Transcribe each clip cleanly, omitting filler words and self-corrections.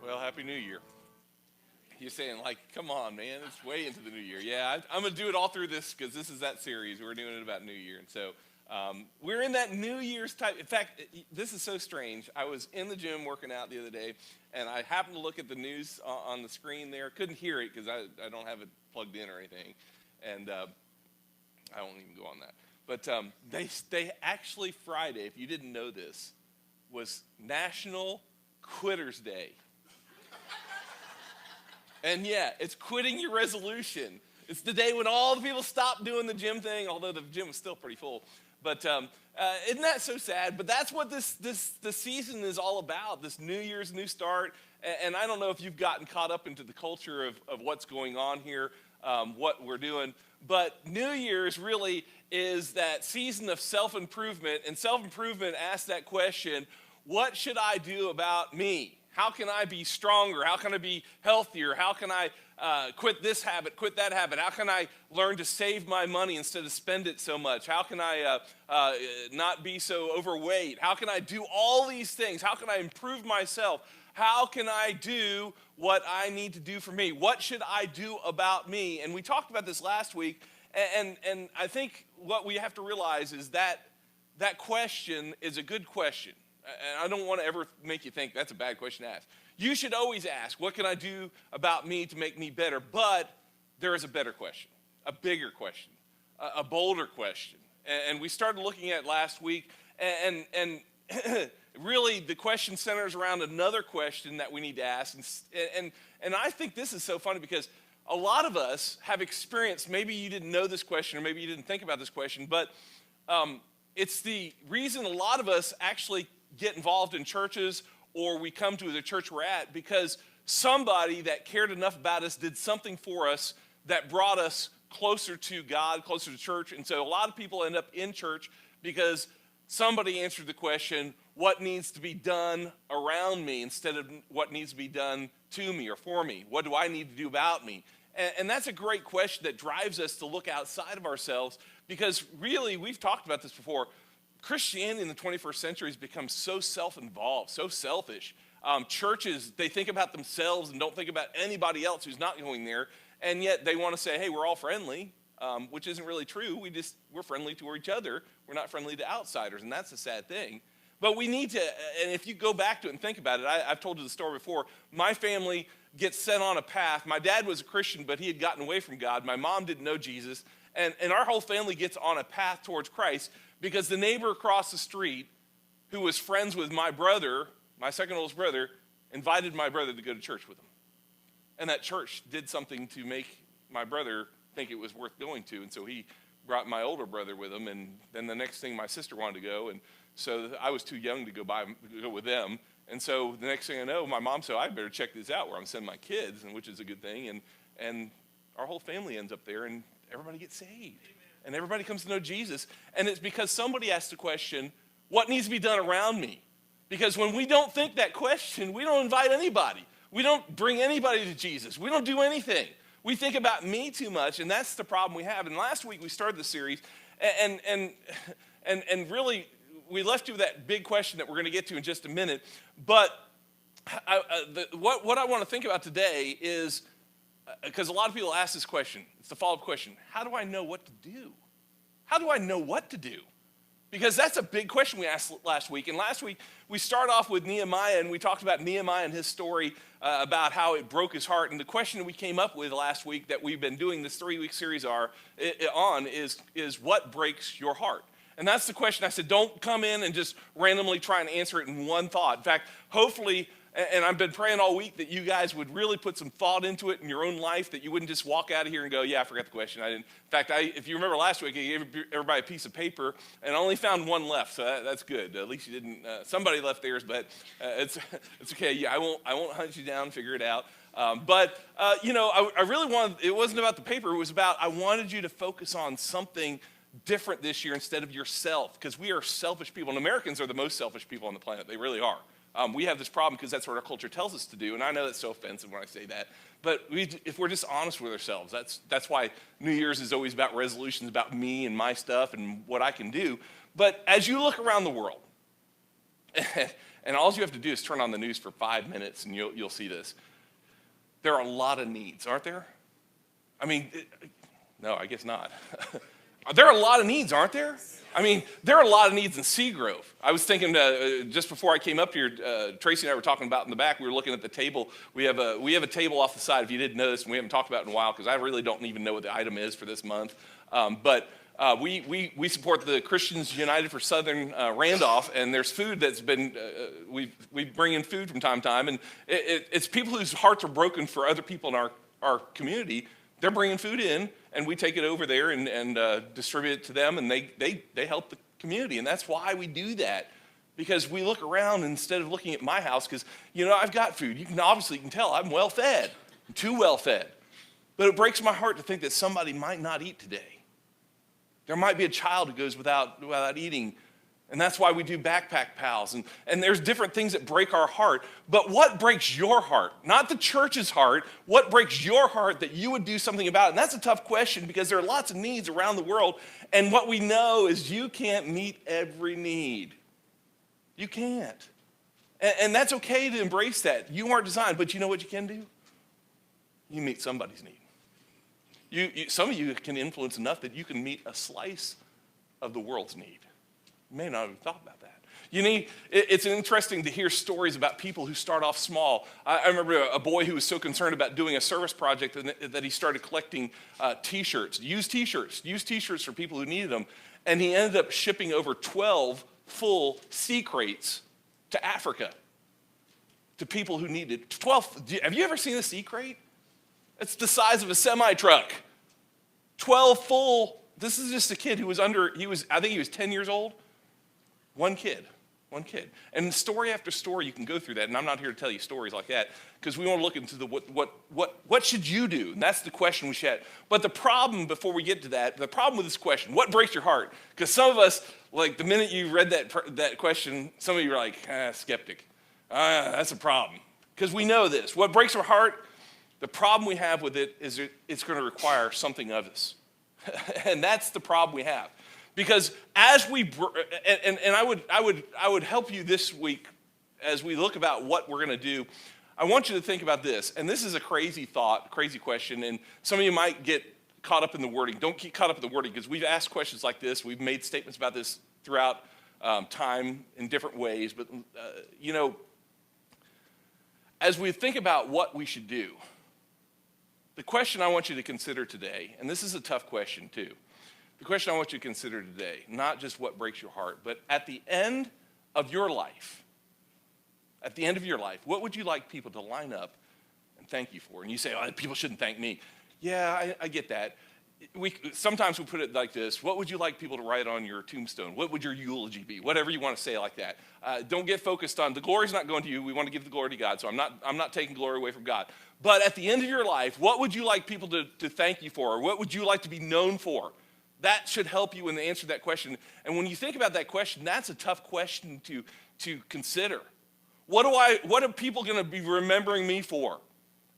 Well, Happy New Year. You're saying, like, come on, man, it's way into the new year. Yeah, I'm going to do it all through this because this is that series. We're doing it about New Year. And so we're in that New Year's type. In fact, this is so strange. I was in the gym working out the other day, and I happened to look at the news on the screen there. Couldn't hear it because I don't have it plugged in or anything. And I won't even go on that. But they actually, Friday, if you didn't know this, was National Quitters Day. And yeah, it's quitting your resolution. It's the day when all the people stop doing the gym thing, although the gym is still pretty full. But isn't that so sad? But that's what the season is all about, this New Year's new start. And I don't know if you've gotten caught up into the culture of what's going on here, what we're doing. But New Year's really is that season of self-improvement. And self-improvement asks that question, what should I do about me? How can I be stronger? How can I be healthier? How can I quit this habit, quit that habit? How can I learn to save my money instead of spend it so much? How can I not be so overweight? How can I do all these things? How can I improve myself? How can I do what I need to do for me? What should I do about me? And we talked about this last week, and I think what we have to realize is that question is a good question. And I don't want to ever make you think that's a bad question to ask. You should always ask, what can I do about me to make me better? But there is a better question, a bigger question, a bolder question. And we started looking at last week, and really the question centers around another question that we need to ask. And I think this is so funny because a lot of us have experienced, maybe you didn't know this question or maybe you didn't think about this question, but it's the reason a lot of us actually get involved in churches or we come to the church we're at because somebody that cared enough about us did something for us that brought us closer to God, closer to church. And so a lot of people end up in church because somebody answered the question, what needs to be done around me instead of what needs to be done to me or for me? What do I need to do about me? And that's a great question that drives us to look outside of ourselves because really, we've talked about this before, Christianity in the 21st century has become so self-involved, so selfish. Churches, they think about themselves and don't think about anybody else who's not going there, and yet they want to say, hey, we're all friendly, which isn't really true. We're friendly to each other. We're not friendly to outsiders, and that's a sad thing. But we need to, and if you go back to it and think about it, I've told you the story before. My family gets sent on a path. My dad was a Christian, but he had gotten away from God. My mom didn't know Jesus, and our whole family gets on a path towards Christ because the neighbor across the street, who was friends with my brother, my second oldest brother, invited my brother to go to church with him. And that church did something to make my brother think it was worth going to, and so he brought my older brother with him, and then the next thing my sister wanted to go, and so I was too young to go with them. And so the next thing I know, my mom said, I better check this out where I'm sending my kids, and which is a good thing. And our whole family ends up there, and everybody gets saved. Amen. And everybody comes to know Jesus. And it's because somebody asked the question, what needs to be done around me? Because when we don't think that question, we don't invite anybody. We don't bring anybody to Jesus. We don't do anything. We think about me too much, and that's the problem we have. And last week we started the series, and really, we left you with that big question that we're going to get to in just a minute. But what I want to think about today is, because a lot of people ask this question, it's the follow-up question, how do I know what to do? How do I know what to do? Because that's a big question we asked last week. And last week, we start off with Nehemiah, and we talked about Nehemiah and his story about how it broke his heart. And the question that we came up with last week that we've been doing this 3-week series on is what breaks your heart? And that's the question. I said, don't come in and just randomly try and answer it in one thought. In fact, hopefully, and I've been praying all week that you guys would really put some thought into it in your own life, that you wouldn't just walk out of here and go, yeah, I forgot the question. I didn't. In fact, if you remember last week, I gave everybody a piece of paper, and I only found one left, so that's good. At least you didn't. Somebody left theirs, but it's okay. Yeah, I won't hunt you down, figure it out. I really wanted. It wasn't about the paper. It was about I wanted you to focus on something different this year instead of yourself, because we are selfish people, and Americans are the most selfish people on the planet. They really are. We have this problem because that's what our culture tells us to do, and I know that's so offensive when I say that, but if we're just honest with ourselves, that's why New Year's is always about resolutions, about me and my stuff and what I can do. But as you look around the world, And all you have to do is turn on the news for 5 minutes and you'll see this. There are a lot of needs, aren't there? I mean, no, I guess not. There are a lot of needs, aren't there? I mean, there are a lot of needs in Seagrove. I was thinking just before I came up here, Tracy and I were talking about in the back. We were looking at the table. We have a table off the side, if you didn't notice, and we haven't talked about it in a while because I really don't even know what the item is for this month. But we support the Christians United for Southern Randolph, and there's food that's been we bring in food from time to time, and it's people whose hearts are broken for other people in our community. They're bringing food in, and we take it over there and distribute it to them, and they help the community, and that's why we do that, because we look around instead of looking at my house, because I've got food. You can tell I'm well fed, I'm too well fed, but it breaks my heart to think that somebody might not eat today. There might be a child who goes without eating. And that's why we do Backpack Pals. And there's different things that break our heart. But what breaks your heart? Not the church's heart. What breaks your heart that you would do something about? And that's a tough question because there are lots of needs around the world. And what we know is you can't meet every need. You can't. And that's okay to embrace that. You aren't designed. But you know what you can do? You meet somebody's need. Some of you can influence enough that you can meet a slice of the world's need. You may not have thought about that. It's interesting to hear stories about people who start off small. I remember a boy who was so concerned about doing a service project that he started collecting T-shirts, used T-shirts for people who needed them, and he ended up shipping over 12 full sea crates to Africa to people who needed 12. Have you ever seen a sea crate? It's the size of a semi-truck. 12 full. This is just a kid who I think he was 10 years old. One kid. And story after story, you can go through that, and I'm not here to tell you stories like that, because we want to look into the what should you do? And that's the question we should have. But the problem, before we get to that, the problem with this question, what breaks your heart? Because some of us, like the minute you read that question, some of you are like, skeptic. That's a problem. Because we know this. What breaks our heart, the problem we have with it is it's going to require something of us. And that's the problem we have. Because as we, and I would help you this week as we look about what we're going to do. I want you to think about this, and this is a crazy thought, crazy question, and some of you might get caught up in the wording. Don't get caught up in the wording, because we've asked questions like this. We've made statements about this throughout time in different ways. But, as we think about what we should do, the question I want you to consider today, and this is a tough question too, the question I want you to consider today, not just what breaks your heart, but at the end of your life, what would you like people to line up and thank you for? And you say, people shouldn't thank me. Yeah, I get that. Sometimes we put it like this: what would you like people to write on your tombstone? What would your eulogy be? Whatever you want to say like that. Don't get focused on, the glory's not going to you. We want to give the glory to God, so I'm not taking glory away from God. But at the end of your life, what would you like people to thank you for? Or what would you like to be known for? That should help you when they answer that question. And when you think about that question, that's a tough question to consider. What are people going to be remembering me for?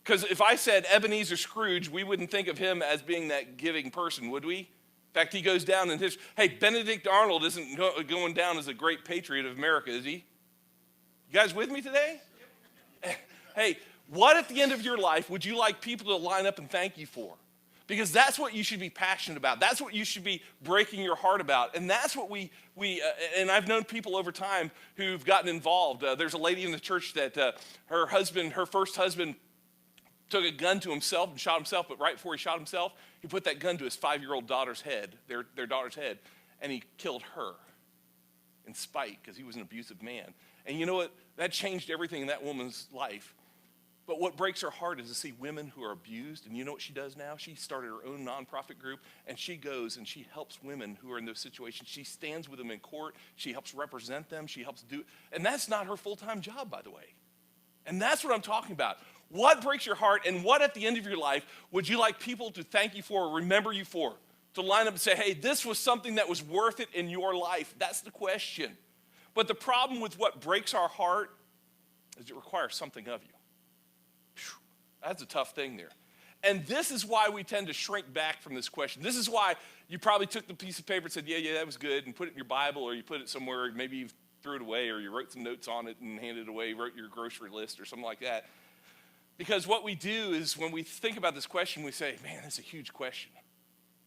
Because if I said Ebenezer Scrooge, we wouldn't think of him as being that giving person, would we? In fact, he goes down in history. Hey, Benedict Arnold isn't going down as a great patriot of America, is he? You guys with me today? Hey, what at the end of your life would you like people to line up and thank you for? Because that's what you should be passionate about. That's what you should be breaking your heart about. And that's what and I've known people over time who've gotten involved. There's a lady in the church that her first husband, took a gun to himself and shot himself, but right before he shot himself, he put that gun to his 5-year-old daughter's head, their daughter's head, and he killed her in spite because he was an abusive man. And you know what? That changed everything in that woman's life. But what breaks her heart is to see women who are abused. And you know what she does now? She started her own nonprofit group, and she goes and she helps women who are in those situations. She stands with them in court. She helps represent them. She helps do, and that's not her full-time job, by the way. And that's what I'm talking about. What breaks your heart, and what at the end of your life would you like people to thank you for or remember you for? To line up and say, hey, this was something that was worth it in your life. That's the question. But the problem with what breaks our heart is it requires something of you. That's a tough thing there. And this is why we tend to shrink back from this question. This is why you probably took the piece of paper and said, yeah, that was good, and put it in your Bible, or you put it somewhere, maybe you've threw it away, or you wrote some notes on it and handed it away, wrote your grocery list or something like that. Because what we do is when we think about this question, we say, man, that's a huge question.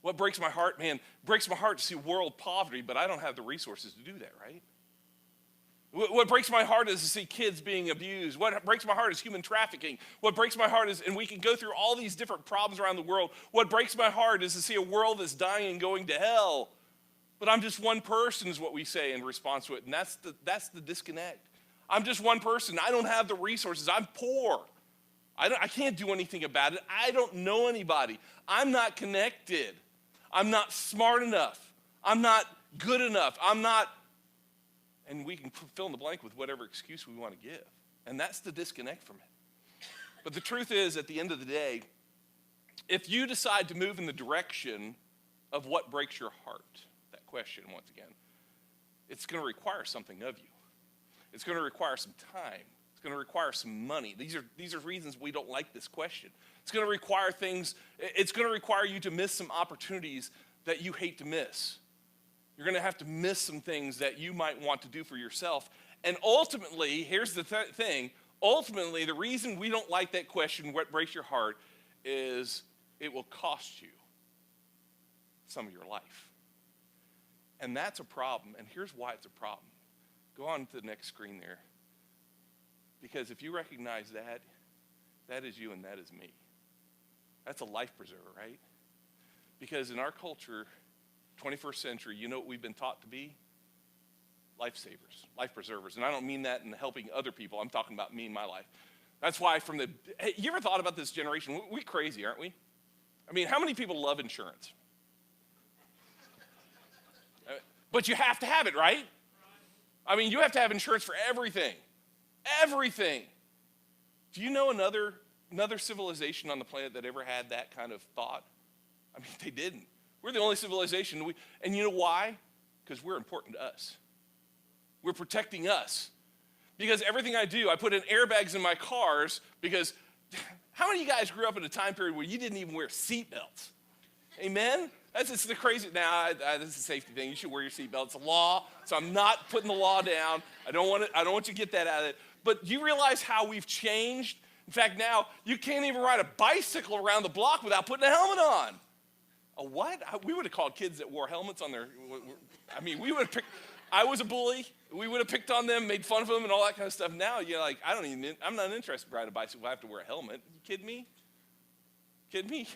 What breaks my heart, man, breaks my heart to see world poverty, but I don't have the resources to do that, right? What breaks my heart is to see kids being abused. What breaks my heart is human trafficking. What breaks my heart is, and we can go through all these different problems around the world. What breaks my heart is to see a world that's dying and going to hell. But I'm just one person is what we say in response to it, and that's the disconnect. I'm just one person. I don't have the resources. I'm poor. I can't do anything about it. I don't know anybody. I'm not connected. I'm not smart enough. I'm not good enough. I'm not. And we can fill in the blank with whatever excuse we want to give. And that's the disconnect from it. But the truth is, at the end of the day, if you decide to move in the direction of what breaks your heart, that question once again, it's going to require something of you. It's going to require some time. It's going to require some money. These are reasons we don't like this question. It's going to require things. It's going to require you to miss some opportunities that you hate to miss. You're going to have to miss some things that you might want to do for yourself. And ultimately, here's the thing. Ultimately, the reason we don't like that question, what breaks your heart, is it will cost you some of your life. And that's a problem. And here's why it's a problem. Go on to the next screen there. Because if you recognize that, that is you and that is me. That's a life preserver, right? Because in our culture, 21st century, you know what we've been taught to be? Lifesavers, life preservers. And I don't mean that in helping other people. I'm talking about me and my life. That's why hey, you ever thought about this generation? We're crazy, aren't we? I mean, how many people love insurance? But you have to have it, right? I mean, you have to have insurance for everything. Everything. Do you know another civilization on the planet that ever had that kind of thought? I mean, they didn't. We're the only civilization. And you know why? Because we're important to us. We're protecting us. Because everything I do, I put in airbags in my cars because how many of you guys grew up in a time period where you didn't even wear seatbelts? Amen? It's the crazy. Now, this is a safety thing. You should wear your seatbelt. It's a law, so I'm not putting the law down. I don't want you to get that out of it. But do you realize how we've changed? In fact, now you can't even ride a bicycle around the block without putting a helmet on. A what? We would have called kids that wore helmets on their. I mean, we would have picked. I was a bully. We would have picked on them, made fun of them, and all that kind of stuff. Now you're like, I'm not interested in riding a bicycle. I have to wear a helmet. You kidding me? Kidding me?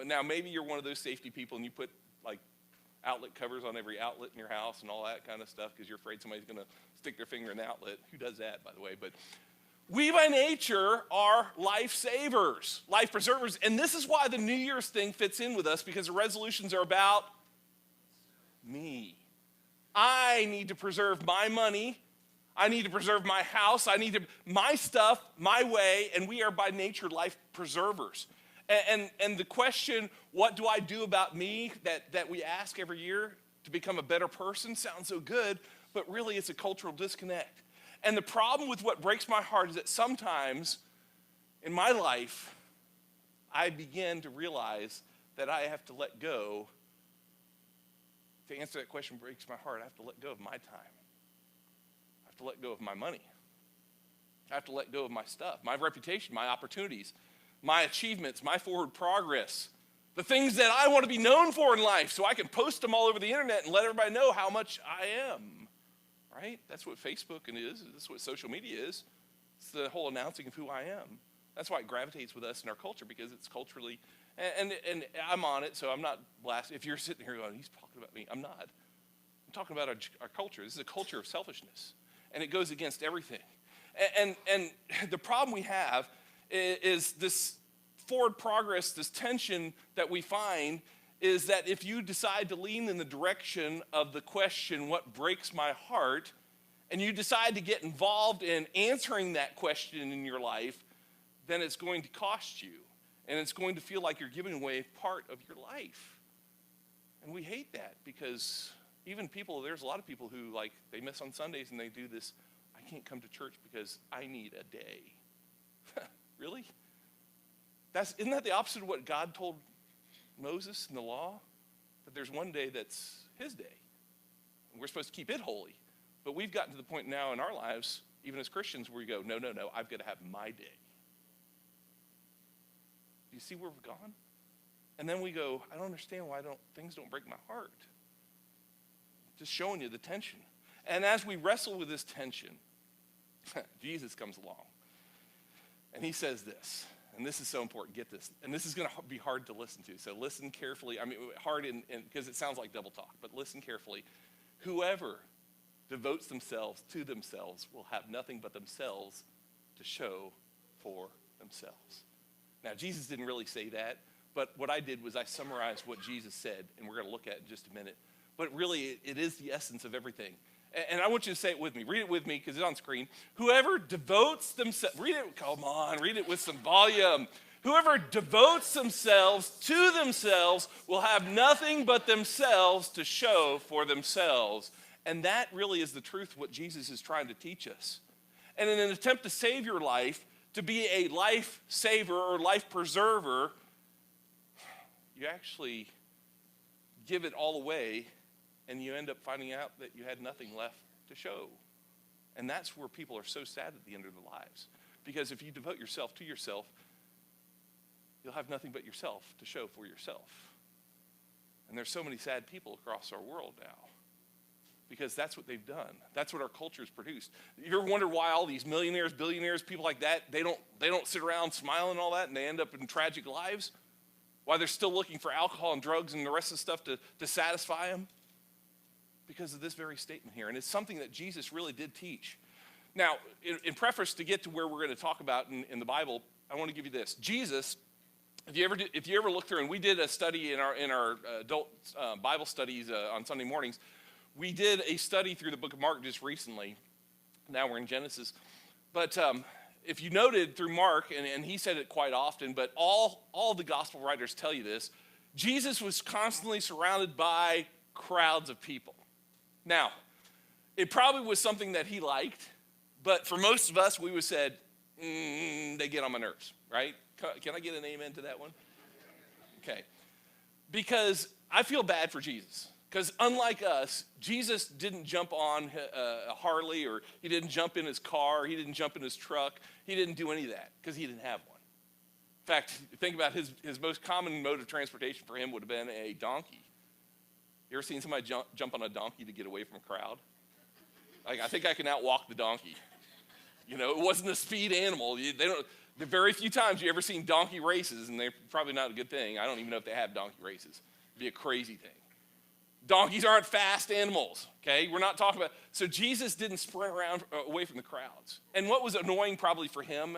Now maybe you're one of those safety people, and you put like outlet covers on every outlet in your house and all that kind of stuff because you're afraid somebody's going to stick their finger in the outlet. Who does that, by the way? But we by nature are lifesavers, life preservers. And this is why the New Year's thing fits in with us, because the resolutions are about me. I need to preserve my money. I need to preserve my house. I need my stuff, my way, and we are by nature life preservers. And the question, what do I do about me, that we ask every year to become a better person sounds so good, but really it's a cultural disconnect. And the problem with what breaks my heart is that sometimes in my life, I begin to realize that I have to let go. To answer that question, breaks my heart, I have to let go of my time. I have to let go of my money. I have to let go of my stuff, my reputation, my opportunities, my achievements, my forward progress, the things that I want to be known for in life so I can post them all over the internet and let everybody know how much I am, right? That's what Facebook is. That's what social media is. It's the whole announcing of who I am. That's why it gravitates with us in our culture, because it's culturally, and I'm on it, so I'm not blasting. If you're sitting here going, he's talking about me, I'm not. I'm talking about our culture. This is a culture of selfishness, and it goes against everything. And the problem we have is this forward progress, this tension that we find is that if you decide to lean in the direction of the question, what breaks my heart, and you decide to get involved in answering that question in your life, then it's going to cost you. And it's going to feel like you're giving away part of your life. And we hate that because even there's a lot of people who they miss on Sundays and they do this, I can't come to church because I need a day. Really? Isn't that the opposite of what God told Moses in the law? That there's one day that's his day. And we're supposed to keep it holy. But we've gotten to the point now in our lives, even as Christians, where we go, no, I've got to have my day. Do you see where we've gone? And then we go, I don't understand why things don't break my heart. Just showing you the tension. And as we wrestle with this tension, Jesus comes along. And he says this, and this is so important, get this. And this is going to be hard to listen to, so listen carefully. I mean, hard because it sounds like double talk, but listen carefully. Whoever devotes themselves to themselves will have nothing but themselves to show for themselves. Now, Jesus didn't really say that, but what I did was I summarized what Jesus said, and we're going to look at it in just a minute. But really, it is the essence of everything. And I want you to say it with me. Read it with me because it's on screen. Whoever devotes themselves, read it, come on, read it with some volume. Whoever devotes themselves to themselves will have nothing but themselves to show for themselves. And that really is the truth, what Jesus is trying to teach us. And in an attempt to save your life, to be a life saver or life preserver, you actually give it all away, and you end up finding out that you had nothing left to show. And that's where people are so sad at the end of their lives. Because if you devote yourself to yourself, you'll have nothing but yourself to show for yourself. And there's so many sad people across our world now. Because that's what they've done. That's what our culture has produced. You ever wonder why all these millionaires, billionaires, people like that, they don't sit around smiling and all that, and they end up in tragic lives? Why they're still looking for alcohol and drugs and the rest of the stuff to satisfy them? Because of this very statement here. And it's something that Jesus really did teach. Now, in preface to get to where we're going to talk about in the Bible, I want to give you this. Jesus, if you ever look through, and we did a study in our adult Bible studies on Sunday mornings, we did a study through the book of Mark just recently. Now we're in Genesis. But if you noted through Mark, and he said it quite often, but all the gospel writers tell you this, Jesus was constantly surrounded by crowds of people. Now, it probably was something that he liked, but for most of us, we would have said, they get on my nerves, right? Can I get an amen to that one? Okay. Because I feel bad for Jesus. Because unlike us, Jesus didn't jump on a Harley, or he didn't jump in his car, he didn't jump in his truck. He didn't do any of that because he didn't have one. In fact, think about his most common mode of transportation for him would have been a donkey. You ever seen somebody jump on a donkey to get away from a crowd? Like, I think I can outwalk the donkey. You know, it wasn't a speed animal. The very few times you ever seen donkey races, and they're probably not a good thing. I don't even know if they have donkey races. It'd be a crazy thing. Donkeys aren't fast animals, okay? We're not talking about, so Jesus didn't sprint around away from the crowds. And what was annoying probably for him,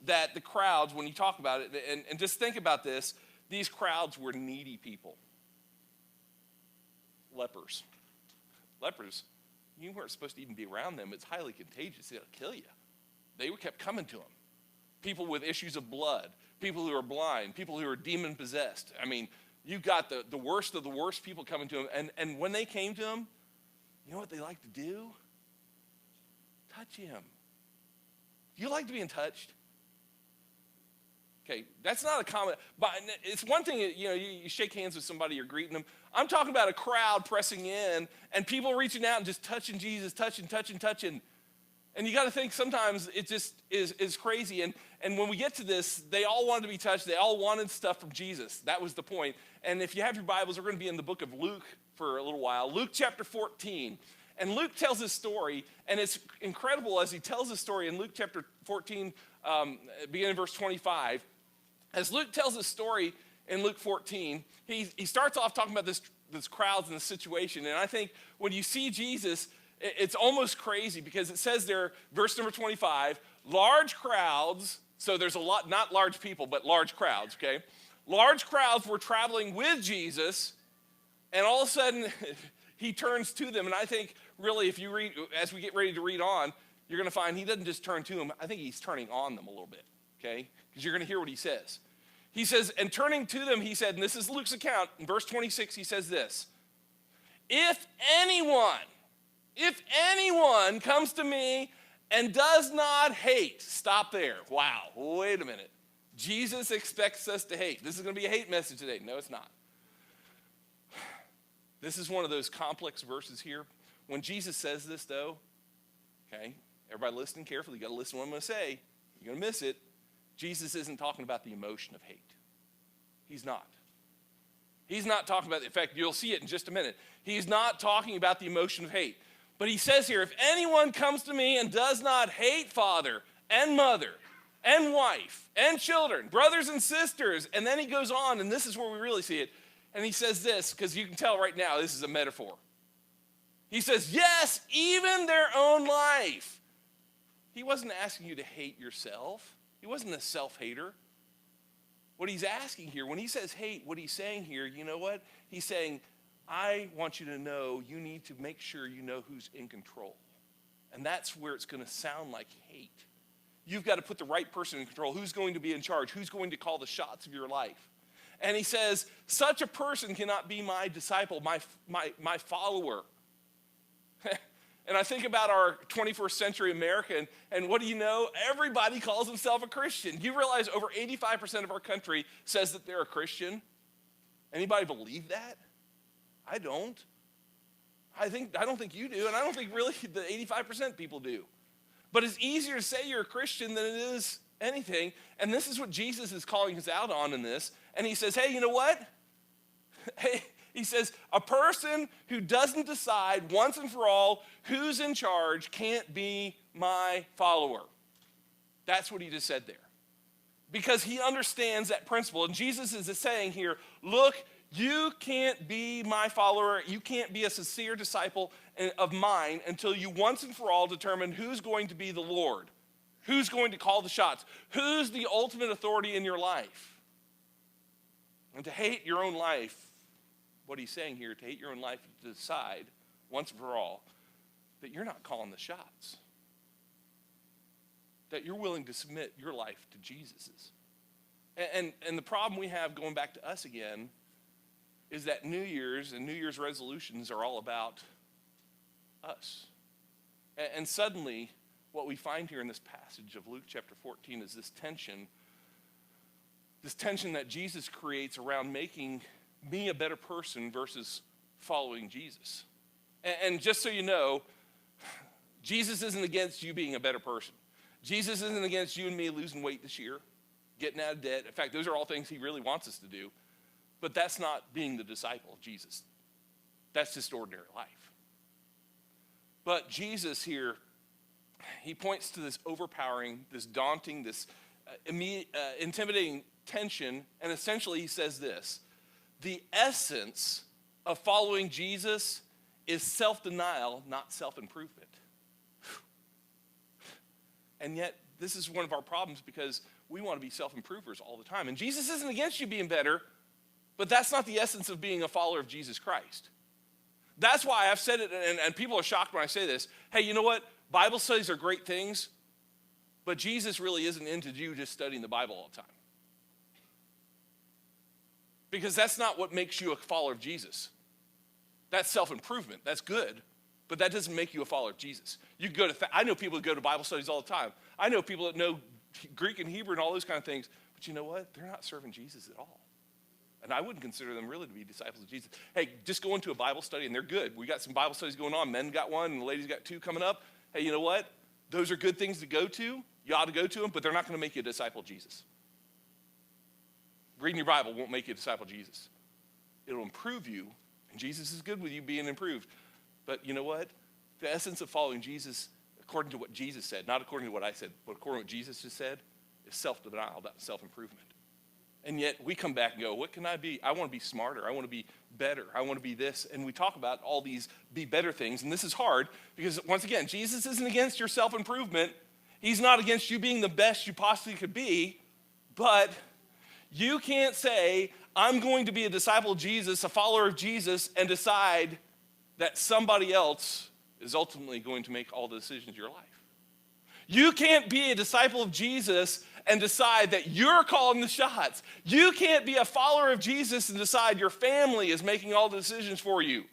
that the crowds, when you talk about it, and just think about this, these crowds were needy people. Lepers, you weren't supposed to even be around them. It's highly contagious. It'll kill you. They kept coming to him. People with issues of blood, people who are blind, people who are demon-possessed. I mean, you got the worst of the worst people coming to him. And when they came to him, you know what they like to do? Touch him. Do you like to be touched? Okay, that's not a comment. But it's one thing, you know, you shake hands with somebody, you're greeting them. I'm talking about a crowd pressing in and people reaching out and just touching Jesus, touching. And you got to think sometimes it just is crazy. And when we get to this, they all wanted to be touched. They all wanted stuff from Jesus. That was the point. And if you have your Bibles, we're going to be in the book of Luke for a little while. Luke chapter 14. And Luke tells his story, and it's incredible as he tells his story in Luke chapter 14, beginning in verse 25. As Luke tells his story in Luke 14, he starts off talking about this crowds and the situation. And I think when you see Jesus, it's almost crazy because it says there, verse number 25, large crowds, so there's a lot, not large people, but large crowds, okay? Large crowds were traveling with Jesus, and all of a sudden, he turns to them. And I think really if you read, as we get ready to read on, you're going to find he doesn't just turn to them. I think he's turning on them a little bit, okay? Because you're going to hear what he says. He says, and turning to them, he said, and this is Luke's account, in verse 26, he says this, if anyone comes to me and does not hate, stop there. Wow, wait a minute. Jesus expects us to hate. This is going to be a hate message today. No, it's not. This is one of those complex verses here. When Jesus says this, though, Okay? Everybody listening carefully. You got to listen to what I'm going to say. You're going to miss it. Jesus isn't talking about the emotion of hate. He's not. He's not talking about, in fact, you'll see it in just a minute. He's not talking about the emotion of hate. But he says here, if anyone comes to me and does not hate father and mother and wife and children, brothers and sisters, and then he goes on, and this is where we really see it, and he says this, because you can tell right now this is a metaphor. He says, yes, even their own life. He wasn't asking you to hate yourself. He wasn't a self-hater. What he's asking here, when he says hate, what he's saying here, you know what? He's saying, I want you to know you need to make sure you know who's in control. And that's where it's going to sound like hate. You've got to put the right person in control. Who's going to be in charge? Who's going to call the shots of your life? And he says, such a person cannot be my disciple, my follower. And I think about our 21st century America, and what do you know? Everybody calls himself a Christian. You realize over 85% of our country says that they're a Christian? Anybody believe that? I don't. I don't think you do, and I don't think really the 85% people do. But it's easier to say you're a Christian than it is anything, and this is what Jesus is calling us out on in this. And he says, hey, you know what? Hey, he says, a person who doesn't decide once and for all who's in charge can't be my follower. That's what he just said there. Because he understands that principle. And Jesus is saying here, look, you can't be my follower. You can't be a sincere disciple of mine until you once and for all determine who's going to be the Lord, who's going to call the shots, who's the ultimate authority in your life. And to hate your own life, what he's saying here, to hate your own life, to decide once and for all that you're not calling the shots, that you're willing to submit your life to Jesus's. And the problem we have, going back to us again, is that New Year's and New Year's resolutions are all about us. And suddenly, what we find here in this passage of Luke chapter 14 is this tension that Jesus creates around making me a better person versus following Jesus. And just so you know, Jesus isn't against you being a better person. Jesus isn't against you and me losing weight this year, getting out of debt. In fact, those are all things he really wants us to do. But that's not being the disciple of Jesus. That's just ordinary life. But Jesus here, he points to this overpowering, this daunting, this intimidating tension, and essentially he says this: the essence of following Jesus is self-denial, not self-improvement. And yet, this is one of our problems because we want to be self-improvers all the time. And Jesus isn't against you being better, but that's not the essence of being a follower of Jesus Christ. That's why I've said it, and people are shocked when I say this. Hey, you know what? Bible studies are great things, but Jesus really isn't into you just studying the Bible all the time. Because that's not what makes you a follower of Jesus. That's self-improvement. That's good, but that doesn't make you a follower of Jesus. You go to, I know people that go to Bible studies all the time. I know people that know Greek and Hebrew and all those kind of things, but you know what? They're not serving Jesus at all. And I wouldn't consider them really to be disciples of Jesus. Hey, just go into a Bible study and they're good. We got some Bible studies going on. Men got one and the ladies got two coming up. Hey, you know what? Those are good things to go to. You ought to go to them, but they're not going to make you a disciple of Jesus. Reading your Bible won't make you a disciple of Jesus. It'll improve you, and Jesus is good with you being improved. But you know what? The essence of following Jesus, according to what Jesus said, not according to what I said, but according to what Jesus just said, is self-denial, not self-improvement. And yet we come back and go, what can I be? I want to be smarter. I want to be better. I want to be this. And we talk about all these be better things. And this is hard because, once again, Jesus isn't against your self-improvement. He's not against you being the best you possibly could be. But you can't say, I'm going to be a disciple of Jesus, a follower of Jesus, and decide that somebody else is ultimately going to make all the decisions of your life. You can't be a disciple of Jesus and decide that you're calling the shots. You can't be a follower of Jesus and decide your family is making all the decisions for you.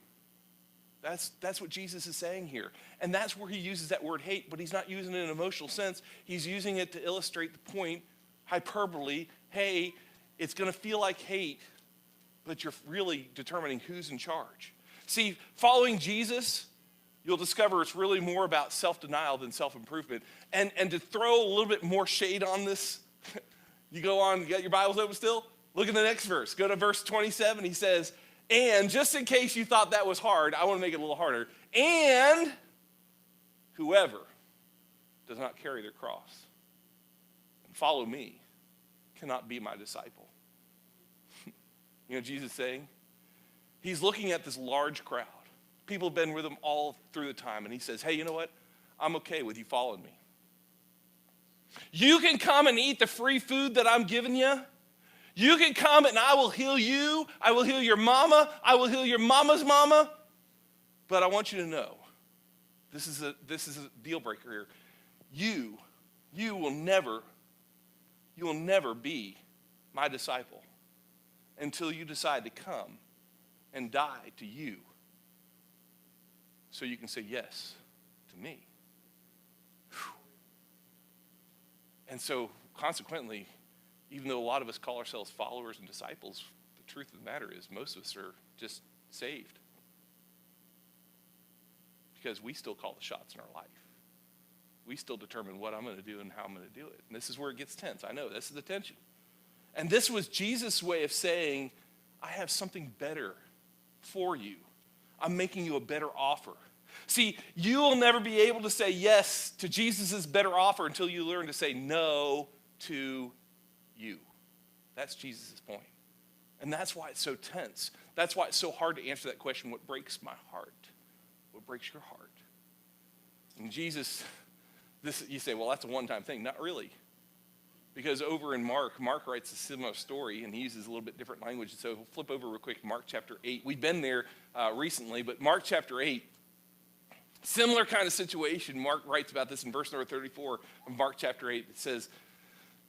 That's what Jesus is saying here. And that's where he uses that word hate, but he's not using it in an emotional sense. He's using it to illustrate the point, hyperbole. Hey, it's going to feel like hate, but you're really determining who's in charge. See, following Jesus you'll discover it's really more about self-denial than self-improvement. And to throw a little bit more shade on this, you go on, you got your Bibles open still? Look at the next verse. Go to verse 27. He says, and just in case you thought that was hard, I want to make it a little harder. And whoever does not carry their cross and follow me cannot be my disciple. You know what Jesus is saying? He's looking at this large crowd. People have been with him all through the time. And he says, hey, you know what? I'm okay with you following me. You can come and eat the free food that I'm giving you. You can come and I will heal you. I will heal your mama. I will heal your mama's mama. But I want you to know, this is a deal breaker here. You will never be my disciple until you decide to come and die to you so you can say yes to me. Whew. And so consequently, even though a lot of us call ourselves followers and disciples, the truth of the matter is most of us are just saved because we still call the shots in our life. We still determine what I'm going to do and how I'm going to do it. And this is where it gets tense. I know, this is the tension. And this was Jesus' way of saying, I have something better for you. I'm making you a better offer. See, you will never be able to say yes to Jesus' better offer until you learn to say no to you. That's Jesus' point. And that's why it's so tense. That's why it's so hard to answer that question, what breaks my heart? What breaks your heart? And Jesus, you say, well, that's a one-time thing. Not really. Because over in Mark writes a similar story, and he uses a little bit different language. So we'll flip over real quick, Mark chapter 8. We've been there recently, but Mark chapter 8, similar kind of situation. Mark writes about this in verse number 34 of Mark chapter 8. It says,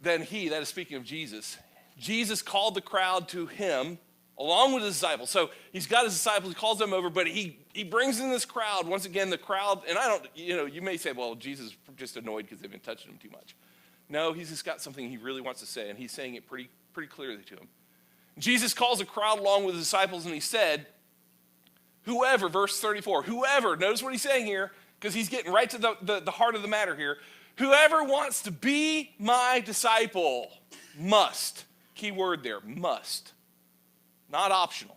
then he, that is speaking of Jesus, Jesus called the crowd to him along with his disciples. So he's got his disciples, he calls them over, but he brings in this crowd. Once again, the crowd, and you may say, well, Jesus is just annoyed because they've been touching him too much. No, he's just got something he really wants to say, and he's saying it pretty clearly to him. Jesus calls the crowd along with his disciples, and he said, whoever, verse 34, whoever, notice what he's saying here, because he's getting right to the heart of the matter here. Whoever wants to be my disciple must, key word there, must, not optional.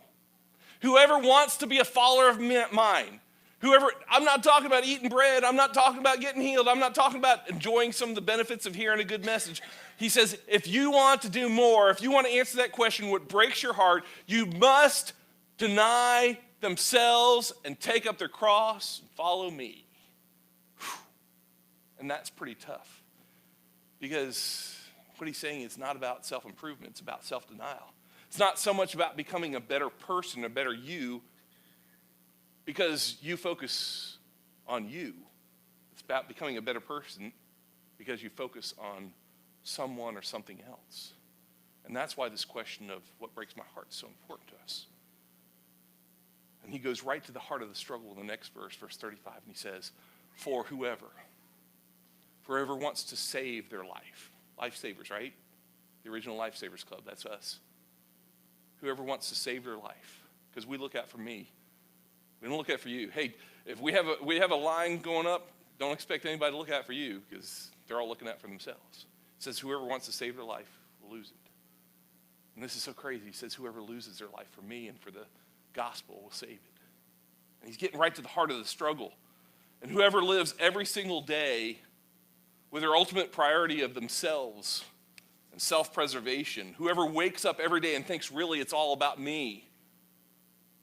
Whoever wants to be a follower of mine, I'm not talking about eating bread, I'm not talking about getting healed, I'm not talking about enjoying some of the benefits of hearing a good message. He says, if you want to do more, if you want to answer that question, what breaks your heart, you must deny themselves and take up their cross and follow me. And that's pretty tough because what he's saying is not about self-improvement, it's about self-denial. It's not so much about becoming a better person, a better you, because you focus on you. It's about becoming a better person because you focus on someone or something else. And that's why this question of what breaks my heart is so important to us. And he goes right to the heart of the struggle in the next verse, verse 35, and he says, for whoever wants to save their life. Lifesavers, right? The original Lifesavers Club, that's us. Whoever wants to save their life. Because we look out for me. We don't look out for you. Hey, if we have a line going up, don't expect anybody to look out for you because they're all looking out for themselves. It says whoever wants to save their life will lose it. And this is so crazy. He says whoever loses their life for me and for the gospel will save it. And he's getting right to the heart of the struggle. And whoever lives every single day with their ultimate priority of themselves and self-preservation, whoever wakes up every day and thinks really it's all about me,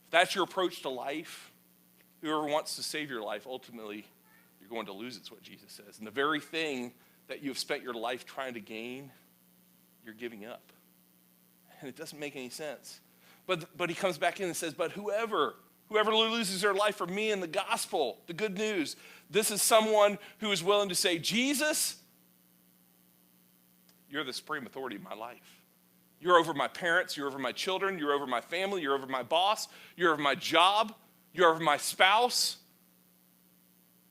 if that's your approach to life, whoever wants to save your life, ultimately you're going to lose, it's what Jesus says. And the very thing that you've spent your life trying to gain, you're giving up. And it doesn't make any sense. But he comes back in and says, but whoever loses their life for me and the gospel, the good news, this is someone who is willing to say, Jesus, you're the supreme authority of my life. You're over my parents, you're over my children, you're over my family, you're over my boss, you're over my job, you're over my spouse,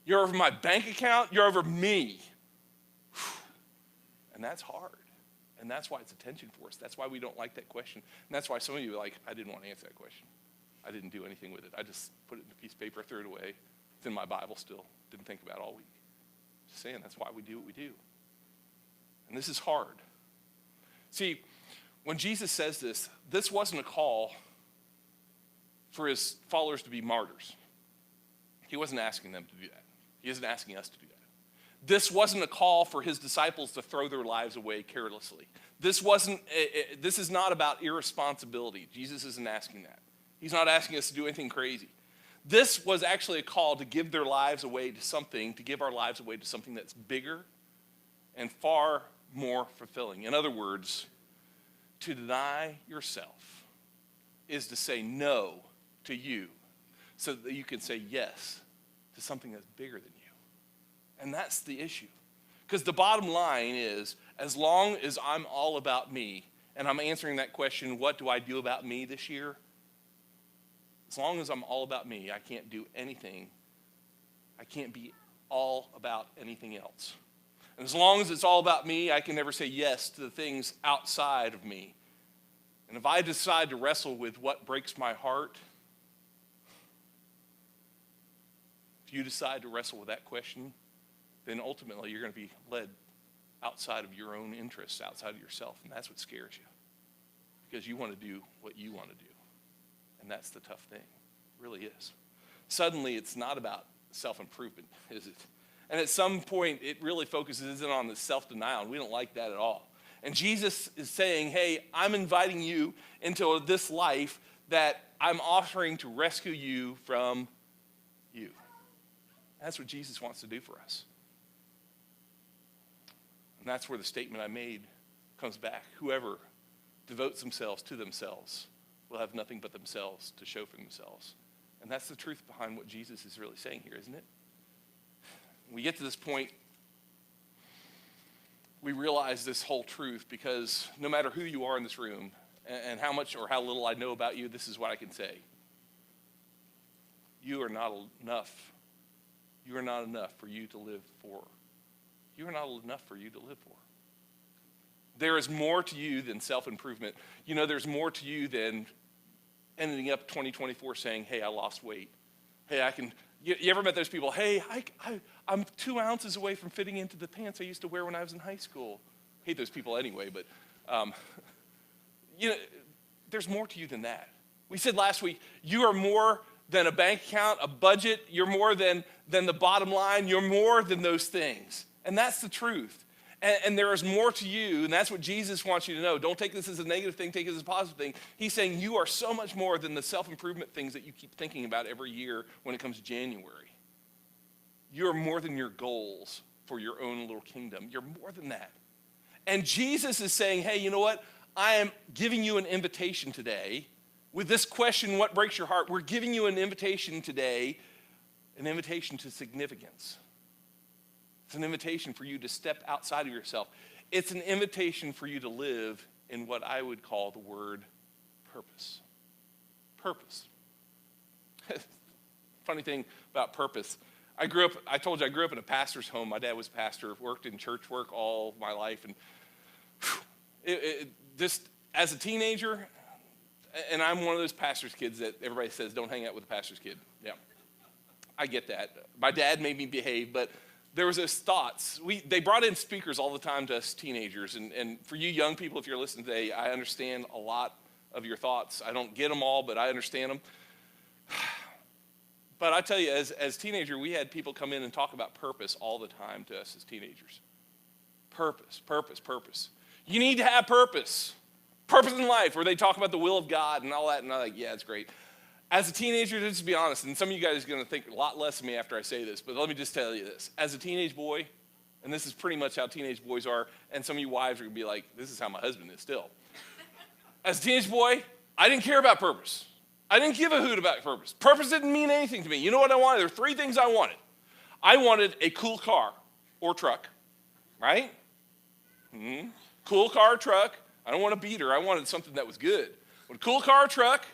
you're over my bank account, you're over me. And that's hard. And that's why it's a tension for us. That's why we don't like that question. And that's why some of you are like, I didn't want to answer that question. I didn't do anything with it. I just put it in a piece of paper, threw it away, It's in my Bible still. Didn't think about it all week. Just saying, that's why we do what we do. And this is hard. See, when Jesus says this, this wasn't a call for his followers to be martyrs. He wasn't asking them to do that. He isn't asking us to do that. This wasn't a call for his disciples to throw their lives away carelessly. This is not about irresponsibility. Jesus isn't asking that. He's not asking us to do anything crazy. This was actually a call to give their lives away to something, to give our lives away to something that's bigger and far more fulfilling. In other words, to deny yourself is to say no to you so that you can say yes to something that's bigger than you. And that's the issue. Because the bottom line is, as long as I'm all about me, and I'm answering that question, what do I do about me this year? As long as I'm all about me, I can't do anything. I can't be all about anything else. And as long as it's all about me, I can never say yes to the things outside of me. And if I decide to wrestle with what breaks my heart, if you decide to wrestle with that question, then ultimately you're going to be led outside of your own interests, outside of yourself, and that's what scares you. Because you want to do what you want to do. And that's the tough thing. It really is. Suddenly, it's not about self-improvement, is it? And at some point, it really focuses in on the self-denial, and we don't like that at all. And Jesus is saying, hey, I'm inviting you into this life that I'm offering to rescue you from you. That's what Jesus wants to do for us. And that's where the statement I made comes back. Whoever devotes themselves to themselves will have nothing but themselves to show for themselves. And that's the truth behind what Jesus is really saying here, isn't it? When we get to this point, we realize this whole truth because no matter who you are in this room and how much or how little I know about you, this is what I can say. You are not enough. You are not enough for you to live for. You are not enough for you to live for. There is more to you than self-improvement. You know, there's more to you than ending up 2024 saying, hey, I lost weight. Hey, I can, you ever met those people? Hey, I'm 2 ounces away from fitting into the pants I used to wear when I was in high school. Hate those people anyway, but you know, there's more to you than that. We said last week, you are more than a bank account, a budget. You're more than the bottom line. You're more than those things. And that's the truth. And there is more to you, and that's what Jesus wants you to know. Don't take this as a negative thing, take it as a positive thing. He's saying you are so much more than the self-improvement things that you keep thinking about every year when it comes to January. You're more than your goals for your own little kingdom. You're more than that. And Jesus is saying, hey, you know what? I am giving you an invitation today. With this question, what breaks your heart? We're giving you an invitation today, an invitation to significance. It's an invitation for you to step outside of yourself. It's an invitation for you to live in what I would call the word purpose. Purpose. Funny thing about purpose. I told you I grew up in a pastor's home. My dad was a pastor, worked in church work all my life. And just as a teenager, and I'm one of those pastor's kids that everybody says, don't hang out with a pastor's kid. Yeah, I get that. My dad made me behave, but there was those thoughts. They brought in speakers all the time to us teenagers. And for you young people, if you're listening today, I understand a lot of your thoughts. I don't get them all, but I understand them. But I tell you, as teenager, we had people come in and talk about purpose all the time to us as teenagers. Purpose, purpose, purpose. You need to have purpose. Purpose in life, where they talk about the will of God and all that. And I'm like, yeah, it's great. As a teenager, just to be honest, and some of you guys are going to think a lot less of me after I say this, but let me just tell you this. As a teenage boy, and this is pretty much how teenage boys are, and some of you wives are going to be like, this is how my husband is still. As a teenage boy, I didn't care about purpose. I didn't give a hoot about purpose. Purpose didn't mean anything to me. You know what I wanted? There were 3 things I wanted. I wanted a cool car or truck, right? Mm-hmm. Cool car or truck. I don't want a beater. I wanted something that was good. A cool car or truck.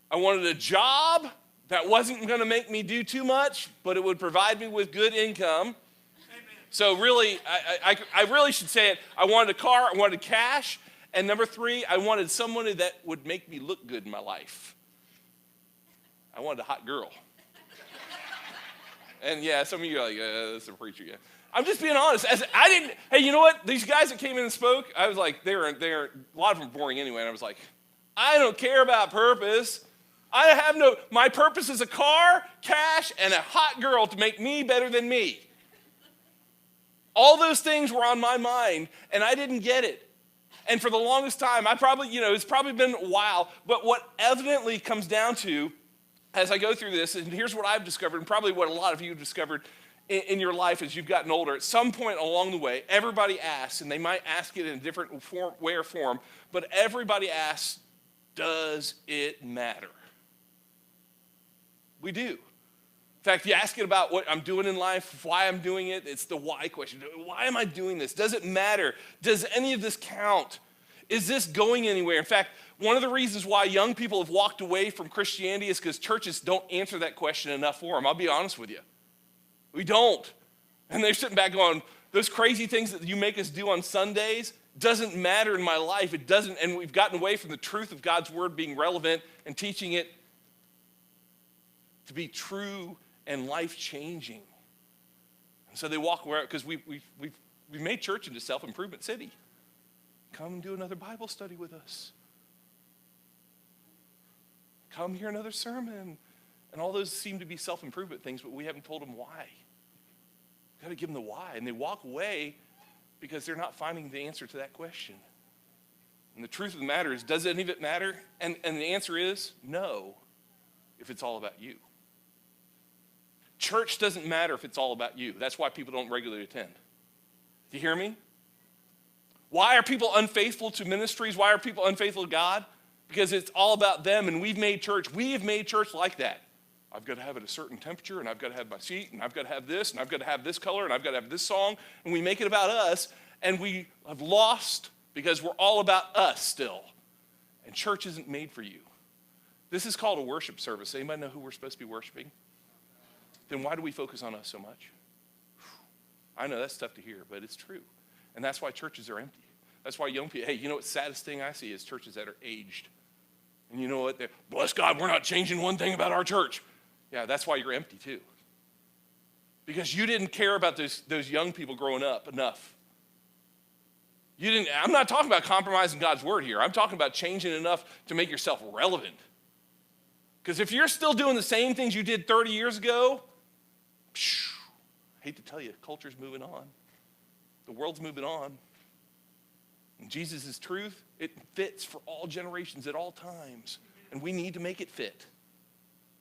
I wanted a job that wasn't going to make me do too much, but it would provide me with good income. Amen. So really, I really should say it. I wanted a car. I wanted cash. And number 3, I wanted someone that would make me look good in my life. I wanted a hot girl. And yeah, some of you are like, that's a preacher, yeah. I'm just being honest. Hey, you know what? These guys that came in and spoke, I was like, they're a lot of them are boring anyway. And I was like, I don't care about purpose. My purpose is a car, cash, and a hot girl to make me better than me. All those things were on my mind, and I didn't get it. And for the longest time, it's probably been a while, but what evidently comes down to, as I go through this, and here's what I've discovered, and probably what a lot of you have discovered in your life as you've gotten older, at some point along the way, everybody asks, and they might ask it in a different way or form, but everybody asks, does it matter? We do. In fact, you ask it about what I'm doing in life, why I'm doing it, it's the why question. Why am I doing this? Does it matter? Does any of this count? Is this going anywhere? In fact, one of the reasons why young people have walked away from Christianity is because churches don't answer that question enough for them. I'll be honest with you. We don't. And they're sitting back going, those crazy things that you make us do on Sundays doesn't matter in my life. It doesn't, and we've gotten away from the truth of God's word being relevant and teaching it to be true and life-changing. And so they walk away because we've made church into self-improvement city. Come and do another Bible study with us. Come hear another sermon. And all those seem to be self-improvement things, but we haven't told them why. We've got to give them the why. And they walk away because they're not finding the answer to that question. And the truth of the matter is, does any of it matter? And the answer is no, if it's all about you. Church doesn't matter if it's all about you. That's why people don't regularly attend. Do you hear me? Why are people unfaithful to ministries? Why are people unfaithful to God? Because it's all about them, and we have made church like that. I've got to have it a certain temperature, and I've got to have my seat, and I've got to have this, and I've got to have this color, and I've got to have this song, and we make it about us, and we have lost because we're all about us still. And church isn't made for you. This is called a worship service. Anybody know who we're supposed to be worshiping? Then why do we focus on us so much? I know that's tough to hear, but it's true. And that's why churches are empty. That's why young people, hey, you know what the saddest thing I see is churches that are aged. And you know what? Bless God, we're not changing one thing about our church. Yeah, that's why you're empty too. Because you didn't care about those young people growing up enough. I'm not talking about compromising God's word here. I'm talking about changing enough to make yourself relevant. Because if you're still doing the same things you did 30 years ago, I hate to tell you, culture's moving on. The world's moving on. And Jesus' truth, it fits for all generations at all times. And we need to make it fit.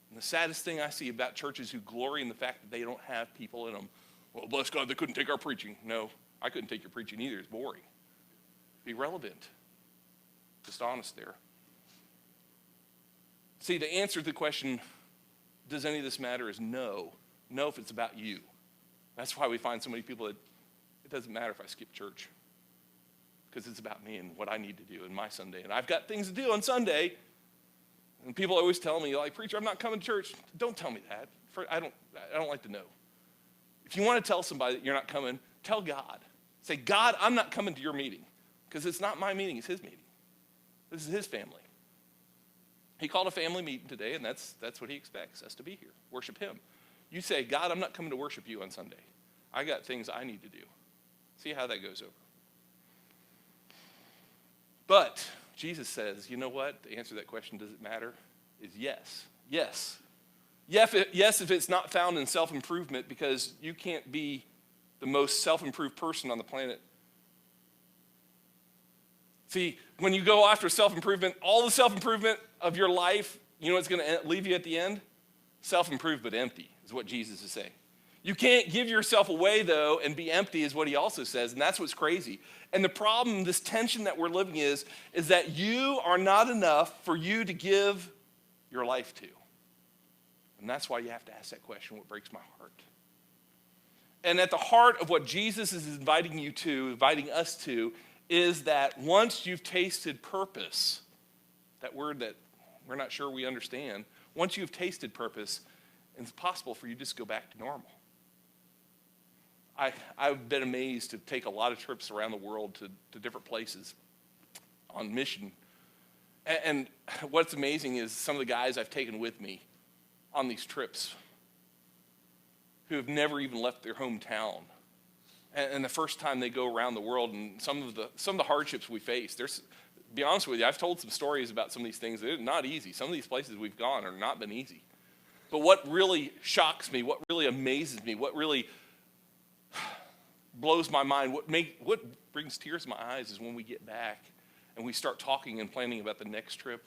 And the saddest thing I see about churches who glory in the fact that they don't have people in them, well, bless God, they couldn't take our preaching. No, I couldn't take your preaching either. It's boring. Be relevant. Just honest there. See, the answer to the question, does any of this matter, is no. No if it's about you. That's why we find so many people that it doesn't matter if I skip church. Because it's about me and what I need to do in my Sunday. And I've got things to do on Sunday. And people always tell me, like, preacher, I'm not coming to church. Don't tell me that. I don't like to know. If you want to tell somebody that you're not coming, tell God. Say, God, I'm not coming to your meeting. Because it's not my meeting, it's his meeting. This is his family. He called a family meeting today, and that's what he expects us to be here. Worship him. You say, God, I'm not coming to worship you on Sunday. I got things I need to do. See how that goes over. But Jesus says, you know what? The answer to that question, does it matter, is yes. Yes. Yes, if it's not found in self-improvement, because you can't be the most self-improved person on the planet. See, when you go after self-improvement, all the self-improvement of your life, you know what's going to leave you at the end? Self-improved but empty, is what Jesus is saying. You can't give yourself away, though, and be empty, is what he also says, and that's what's crazy. And the problem, this tension that we're living is that you are not enough for you to give your life to. And that's why you have to ask that question, what breaks my heart? And at the heart of what Jesus is inviting us to, is that once you've tasted purpose, that word that we're not sure we understand, once you've tasted purpose, it's possible for you to just go back to normal. I've been amazed to take a lot of trips around the world to different places on mission. And what's amazing is some of the guys I've taken with me on these trips. who have never even left their hometown. And the first time they go around the world, and some of the hardships we face, to be honest with you, I've told some stories about some of these things. They're not easy. Some of these places we've gone have not been easy. But what really shocks me, what really amazes me, what really blows my mind, what brings tears to my eyes is when we get back and we start talking and planning about the next trip.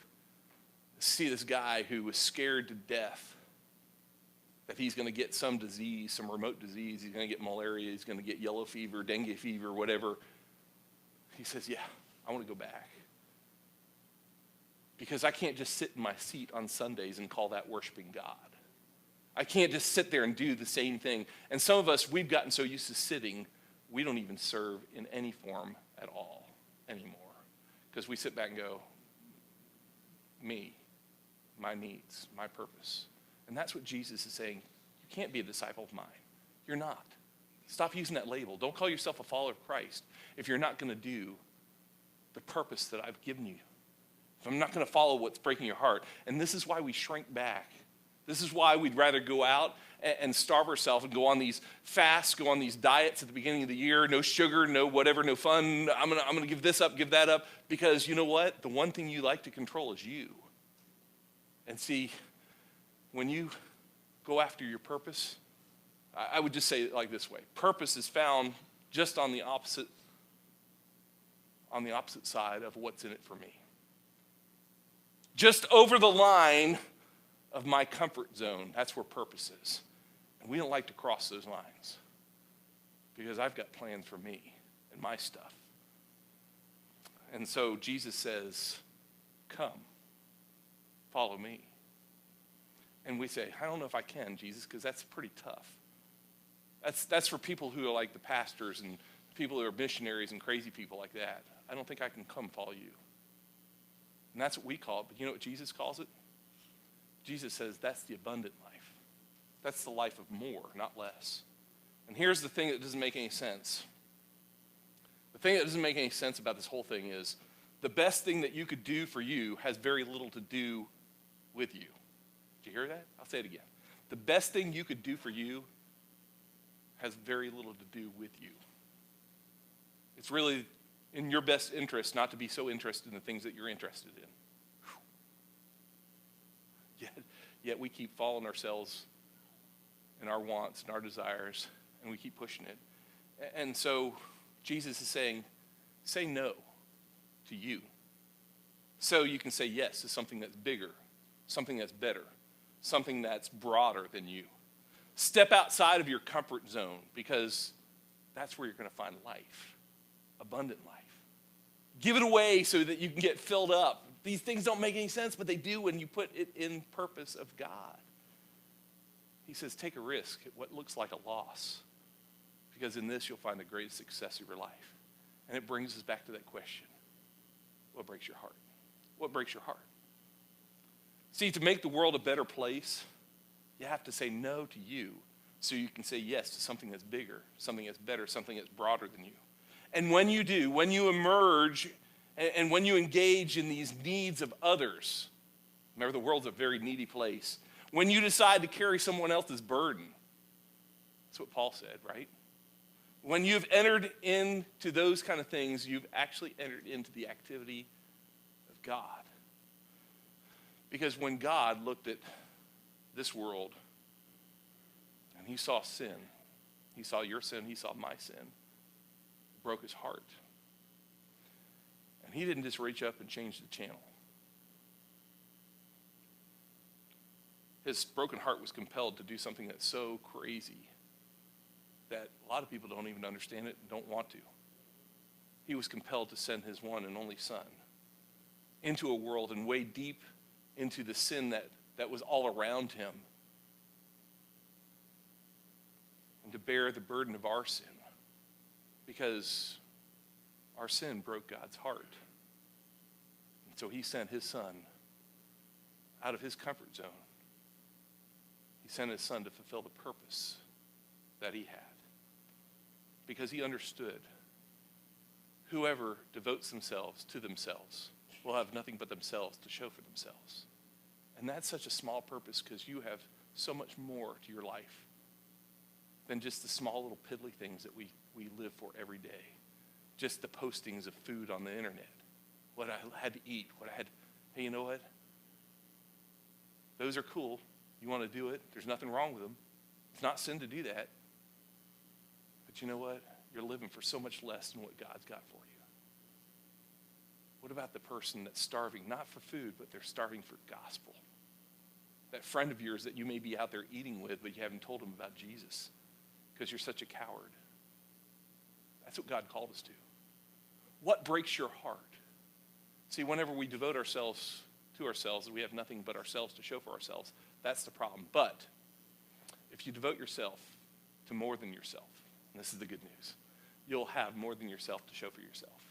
See this guy who was scared to death that he's going to get some disease, some remote disease. He's going to get malaria. He's going to get yellow fever, dengue fever, whatever. He says, yeah, I want to go back. Because I can't just sit in my seat on Sundays and call that worshiping God. I can't just sit there and do the same thing. And some of us, we've gotten so used to sitting, we don't even serve in any form at all anymore. Because we sit back and go, me, my needs, my purpose. And that's what Jesus is saying. You can't be a disciple of mine. You're not. Stop using that label. Don't call yourself a follower of Christ if you're not going to do the purpose that I've given you. If I'm not going to follow what's breaking your heart. And this is why we shrink back. This is why we'd rather go out and starve ourselves and go on these fasts, go on these diets at the beginning of the year. No sugar, no whatever, no fun. I'm gonna give this up, give that up. Because you know what? The one thing you like to control is you. And see, when you go after your purpose, I would just say it like this way. Purpose is found just on the opposite side of what's in it for me. Just over the line of my comfort zone, that's where purpose is. And we don't like to cross those lines because I've got plans for me and my stuff. And so Jesus says, come, follow me. And we say, I don't know if I can, Jesus, because that's pretty tough. That's for people who are like the pastors and people who are missionaries and crazy people like that. I don't think I can come follow you. And that's what we call it. But you know what Jesus calls it? Jesus says that's the abundant life. That's the life of more, not less. And here's the thing that doesn't make any sense. The thing that doesn't make any sense about this whole thing is the best thing that you could do for you has very little to do with you. Did you hear that? I'll say it again. The best thing you could do for you has very little to do with you. It's really in your best interest not to be so interested in the things that you're interested in. Yet we keep following ourselves and our wants and our desires, and we keep pushing it. And so Jesus is saying, say no to you. So you can say yes to something that's bigger, something that's better, something that's broader than you. Step outside of your comfort zone because that's where you're going to find life, abundant life. Give it away so that you can get filled up. These things don't make any sense, but they do when you put it in purpose of God. He says, take a risk at what looks like a loss, because in this you'll find the greatest success of your life. And it brings us back to that question. What breaks your heart? What breaks your heart? See, to make the world a better place, you have to say no to you so you can say yes to something that's bigger, something that's better, something that's broader than you. And when you do, when you emerge and when you engage in these needs of others, remember the world's a very needy place. When you decide to carry someone else's burden, that's what Paul said, right? When you've entered into those kind of things, you've actually entered into the activity of God. Because when God looked at this world and he saw sin, he saw your sin, he saw my sin, it broke his heart. And he didn't just reach up and change the channel. His broken heart was compelled to do something that's so crazy that a lot of people don't even understand it and don't want to. He was compelled to send his one and only son into a world and wade deep into the sin that was all around him, and to bear the burden of our sin, because our sin broke God's heart. And so he sent his son out of his comfort zone. He sent his son to fulfill the purpose that he had, because he understood whoever devotes themselves to themselves will have nothing but themselves to show for themselves. And that's such a small purpose because you have so much more to your life than just the small little piddly things that we live for every day. Just the postings of food on the internet. What I had to eat, hey, you know what? Those are cool. You want to do it. There's nothing wrong with them. It's not sin to do that. But you know what? You're living for so much less than what God's got for you. What about the person that's starving, not for food, but they're starving for gospel? That friend of yours that you may be out there eating with, but you haven't told them about Jesus because you're such a coward. That's what God called us to. What breaks your heart? See, whenever we devote ourselves to ourselves and we have nothing but ourselves to show for ourselves, that's the problem. But if you devote yourself to more than yourself, and this is the good news, you'll have more than yourself to show for yourself.